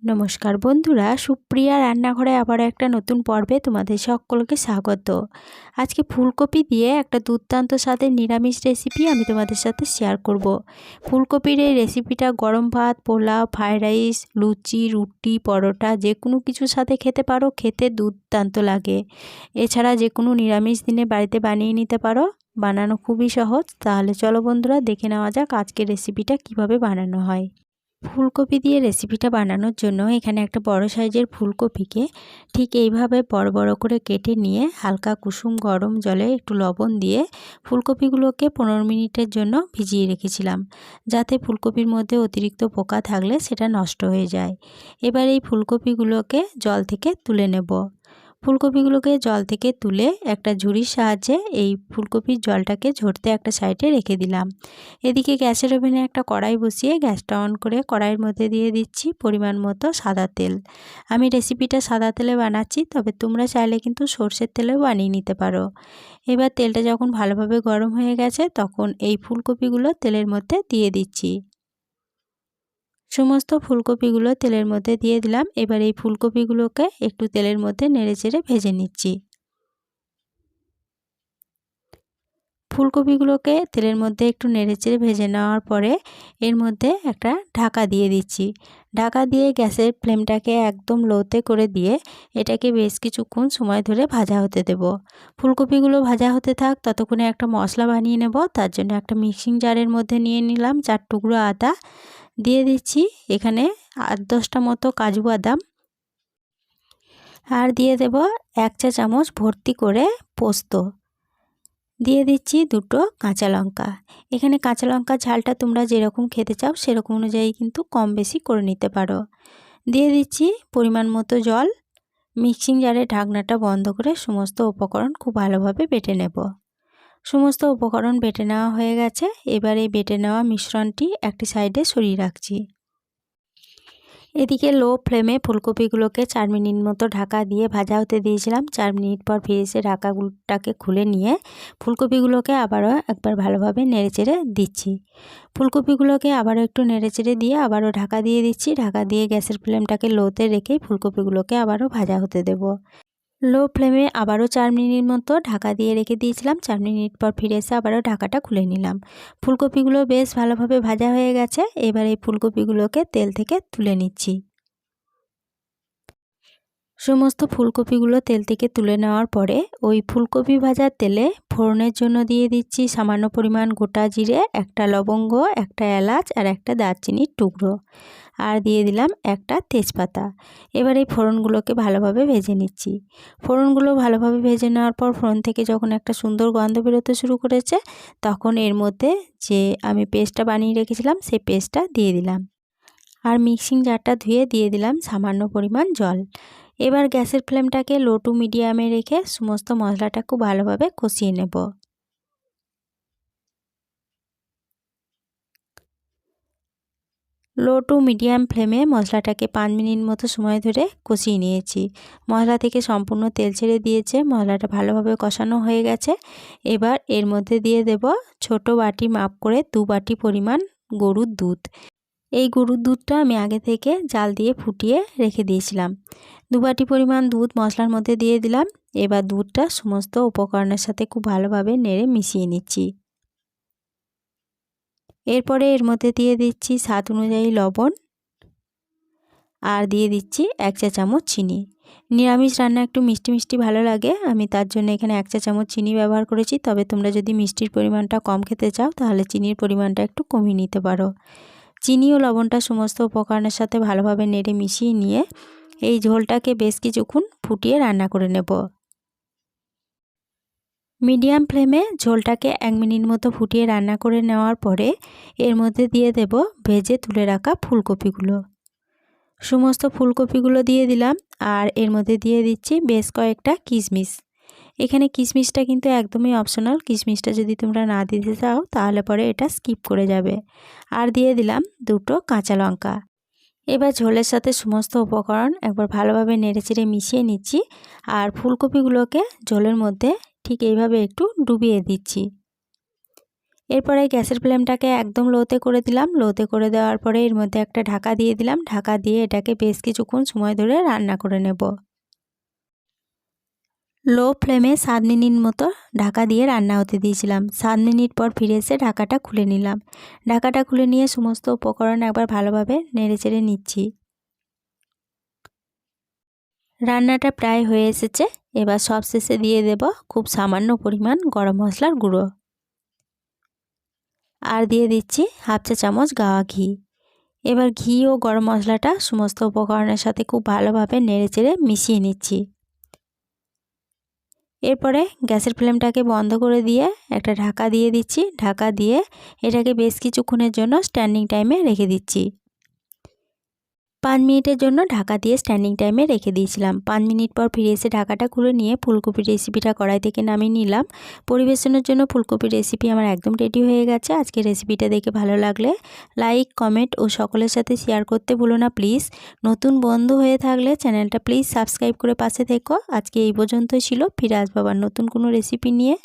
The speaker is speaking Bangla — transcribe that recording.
নমস্কার বন্ধুরা, সুপ্রিয়া রান্নাঘরে আবার একটা নতুন পর্বে তোমাদের সকলকে স্বাগত। আজকে ফুলকপি দিয়ে একটা দুর্দান্ত স্বাদের নিরামিষ রেসিপি আমি তোমাদের সাথে শেয়ার করব। ফুলকপির এই রেসিপিটা গরম ভাত, পোলাও, ফ্রাইড রাইস, লুচি, রুটি, পরোটা যে কোনো কিছুর সাথে খেতে পারো, খেতে দুর্দান্ত লাগে। এছাড়া যে কোনো নিরামিষ দিনে বাড়িতে বানিয়ে নিতে পারো, বানানো খুবই সহজ। তাহলে চলো বন্ধুরা, দেখে নেওয়া যাক আজকের রেসিপিটা কিভাবে বানানো হয়। ফুলকপি দিয়ে রেসিপিটা বানানোর জন্য এখানে একটা বড় সাইজের ফুলকপিকে ঠিক এইভাবে বড় বড় করে কেটে নিয়ে হালকা কুসুম গরম জলে একটু লবণ দিয়ে ফুলকপিগুলোকে 15 মিনিটের জন্য ভিজিয়ে রেখেছিলাম, যাতে ফুলকপির মধ্যে অতিরিক্ত পোকা থাকলে সেটা নষ্ট হয়ে যায়। এবার এই ফুলকপিগুলোকে জল থেকে তুলে নেব। ফুলকপিগুলোকে জল থেকে তুলে একটা ঝুড়ির সাহায্যে এই ফুলকপির জলটাকে ঝরতে একটা সাইডে রেখে দিলাম। এদিকে গ্যাসের ওভেনে একটা কড়াই বসিয়ে গ্যাসটা অন করে কড়াইয়ের মধ্যে দিয়ে দিচ্ছি পরিমাণ মতো সাদা তেল। আমি রেসিপিটা সাদা তেলে বানাচ্ছি, তবে তোমরা চাইলে কিন্তু সর্ষের তেলেও বানিয়ে নিতে পারো। এবার তেলটা যখন ভালোভাবে গরম হয়ে গেছে তখন এই ফুলকপিগুলো তেলের মধ্যে দিয়ে দিচ্ছি। সমস্ত ফুলকপিগুলো তেলের মধ্যে দিয়ে দিলাম। এবার এই ফুলকপিগুলোকে একটু তেলের মধ্যে নেড়েচেড়ে ভেজে নিচ্ছি। ফুলকপিগুলোকে তেলের মধ্যে একটু নেড়েচেড়ে ভেজে নেওয়ার পরে এর মধ্যে একটা ঢাকা দিয়ে দিচ্ছি। ঢাকা দিয়ে গ্যাসের ফ্লেমটাকে একদম লোতে করে দিয়ে এটাকে বেশ কিছুক্ষণ সময় ধরে ভাজা হতে দেব। ফুলকপিগুলো ভাজা হতে থাক, ততক্ষণে একটা মশলা বানিয়ে নেব। তার জন্য একটা মিক্সিং জারের মধ্যে নিয়ে নিলাম 4 টুকরো আদা, দিয়ে দিচ্ছি এখানে 8-10টা মতো কাজু বাদাম, আর দিয়ে দেব 1 চা চামচ ভর্তি করে পোস্ত, দিয়ে দিচ্ছি 2টো কাঁচা লঙ্কা। এখানে কাঁচা লঙ্কার ঝালটা তোমরা যেরকম খেতে চাও সেরকম অনুযায়ী কিন্তু কম বেশি করে নিতে পারো। দিয়ে দিচ্ছি পরিমাণ মতো জল। মিক্সিং জারের ঢাকনাটা বন্ধ করে সমস্ত উপকরণ খুব ভালোভাবে বেটে নেব। সমস্ত উপকরণ বেটে নেওয়া হয়ে গেছে। এবার এই বেটে নেওয়া মিশ্রণটি একটি সাইডে সরিয়ে রাখছি। এদিকে লো ফ্লেমে ফুলকপিগুলোকে 4 মিনিট মতো ঢাকা দিয়ে ভাজা হতে দিয়েছিলাম। 4 মিনিট পর ফিরে এসে ঢাকাটাকে খুলে নিয়ে ফুলকপিগুলোকে আবারও একবার ভালোভাবে নেড়েচেড়ে দিচ্ছি। ফুলকপিগুলোকে আবারও একটু নেড়েচেড়ে দিয়ে আবারও ঢাকা দিয়ে দিচ্ছি। ঢাকা দিয়ে গ্যাসের ফ্লেমটাকে লোতে রেখে ফুলকপিগুলোকে আবারও ভাজা হতে দেব। লো ফ্লেমে আবারও 4 মিনিট মতো ঢাকা দিয়ে রেখে দিয়েছিলাম। 4 মিনিট পর ফিরে এসে আবারও ঢাকাটা খুলে নিলাম। ফুলকপিগুলো বেশ ভালোভাবে ভাজা হয়ে গেছে। এবার এই ফুলকপিগুলোকে তেল থেকে তুলে নিচ্ছি। সমস্ত ফুলকপিগুলো তেল থেকে তুলে নেওয়ার পরে ওই ফুলকপি ভাজার তেলে ফোড়নের জন্য দিয়ে দিচ্ছি সামান্য পরিমাণ গোটা জিরে, একটা লবঙ্গ, একটা এলাচ আর একটা দারচিনির টুকরো, আর দিয়ে দিলাম একটা তেজপাতা। এবার এই ফোড়নগুলোকে ভালোভাবে ভেজে নিচ্ছি। ফোড়নগুলো ভালোভাবে ভেজে নেওয়ার পর ফোড়ন থেকে যখন একটা সুন্দর গন্ধ বেরোতে শুরু করেছে তখন এর মধ্যে যে আমি পেস্টটা বানিয়ে রেখেছিলাম সেই পেস্টটা দিয়ে দিলাম, আর মিক্সিং জারটা ধুয়ে দিয়ে দিলাম সামান্য পরিমাণ জল। এবার গ্যাসের ফ্লেমটাকে লো টু মিডিয়ামে রেখে সমস্ত মশলাটা খুব ভালোভাবে কষিয়ে নেব। লো টু মিডিয়াম ফ্লেমে মশলাটাকে 5 মিনিট মতো সময় ধরে কষিয়ে নিয়েছি। মশলা থেকে সম্পূর্ণ তেল ছেড়ে দিয়েছে, মশলাটা ভালোভাবে কষানো হয়ে গেছে। এবার এর মধ্যে দিয়ে দেব ছোট বাটি মাপ করে 2 বাটি পরিমাণ গরুর দুধ। এই গরুর দুধটা আমি আগে থেকে জাল দিয়ে ফুটিয়ে রেখে দিয়েছিলাম। 2 বাটি পরিমাণ দুধ মশলার মধ্যে দিয়ে দিলাম। এবার দুধটা সমস্ত উপকরণের সাথে খুব ভালোভাবে নেড়ে মিশিয়ে নিচ্ছি। এরপরে এর মধ্যে দিয়ে দিচ্ছি স্বাদ অনুযায়ী লবণ, আর দিয়ে দিচ্ছি 1 চা চামচ চিনি। নিরামিষ রান্না একটু মিষ্টি মিষ্টি ভালো লাগে, আমি তার জন্য এখানে 1 চা চামচ চিনি ব্যবহার করেছি। তবে তোমরা যদি মিষ্টির পরিমাণটা কম খেতে চাও তাহলে চিনির পরিমাণটা একটু কমিয়ে নিতে পারো। চিনি ও লবণটা সমস্ত উপকরণের সাথে ভালোভাবে নেড়ে মিশিয়ে নিয়ে এই ঝোলটাকে বেশ কিছুক্ষণ ফুটিয়ে রান্না করে নেব। মিডিয়াম ফ্লেমে ঝোলটাকে 1 মিনিট মতো ফুটিয়ে রান্না করে নেওয়ার পরে এর মধ্যে দিয়ে দেব ভেজে তুলে রাখা ফুলকপিগুলো। সমস্ত ফুলকপিগুলো দিয়ে দিলাম, আর এর মধ্যে দিয়ে দিচ্ছি বেশ কয়েকটা কিশমিশ। এখানে কিশমিশটা কিন্তু একদমই অপশনাল, কিশমিশটা যদি তোমরা না দিতে চাও তাহলে পরে এটা স্কিপ করে যাবে। আর দিয়ে দিলাম 2টো কাঁচা লঙ্কা। এবার ঝোলের সাথে সমস্ত উপকরণ একবার ভালোভাবে নেড়েচেড়ে মিশিয়ে নিচ্ছি, আর ফুলকপিগুলোকে ঝোলের মধ্যে ঠিক এইভাবে একটু ডুবিয়ে দিচ্ছি। এরপরে গ্যাসের ফ্লেমটাকে একদম লোতে করে দিলাম। লোতে করে দেওয়ার পরে এর মধ্যে একটা ঢাকা দিয়ে দিলাম। ঢাকা দিয়ে এটাকে বেশ কিছুক্ষণ সময় ধরে রান্না করে নেব। লো ফ্লেমে 7 মিনিট মতো ঢাকা দিয়ে রান্না হতে দিয়েছিলাম। 7 মিনিট পর ফিরে এসে ঢাকাটা খুলে নিলাম। ঢাকাটা খুলে নিয়ে সমস্ত উপকরণ একবার ভালোভাবে নেড়েচেড়ে নিচ্ছি। রান্নাটা প্রায় হয়ে এসেছে। এবার সবশেষে দিয়ে দেব খুব সামান্য পরিমাণ গরম মশলার গুঁড়ো, আর দিয়ে দিচ্ছি হাফ চা চামচ গাওয়া ঘি। এবার ঘি ও গরম মশলাটা সমস্ত উপকরণের সাথে খুব ভালোভাবে নেড়েচেড়ে মিশিয়ে নিচ্ছি। এরপরে গ্যাসের ফ্লেমটাকে বন্ধ করে দিয়ে একটা ঢাকা দিয়ে দিচ্ছি। ঢাকা দিয়ে এটাকে বেশ কিছুক্ষণের জন্য স্ট্যান্ডিং টাইমে রেখে দিচ্ছি। 5 মিনিটের জন্য ঢাকা দিয়ে স্ট্যান্ডিং টাইমে রেখে দিয়েছিলাম। 5 মিনিট পর ফিরে এসে ঢাকাটা খুলে নিয়ে ফুলকপির রেসিপিটা কড়াই থেকে নামিয়ে নিলাম। পরিবেশনের জন্য ফুলকপির রেসিপি আমার একদম রেডি হয়ে গেছে। আজকে রেসিপিটা দেখে ভালো লাগলে লাইক, কমেন্ট ও সকলের সাথে শেয়ার করতে ভুলো না প্লিজ। নতুন বন্ধু হয়ে থাকলে চ্যানেলটা প্লিজ সাবস্ক্রাইব করে পাশে থেকো। আজকে এই পর্যন্তই ছিল। ফিরে আসবো আবার নতুন কোনো রেসিপি নিয়ে।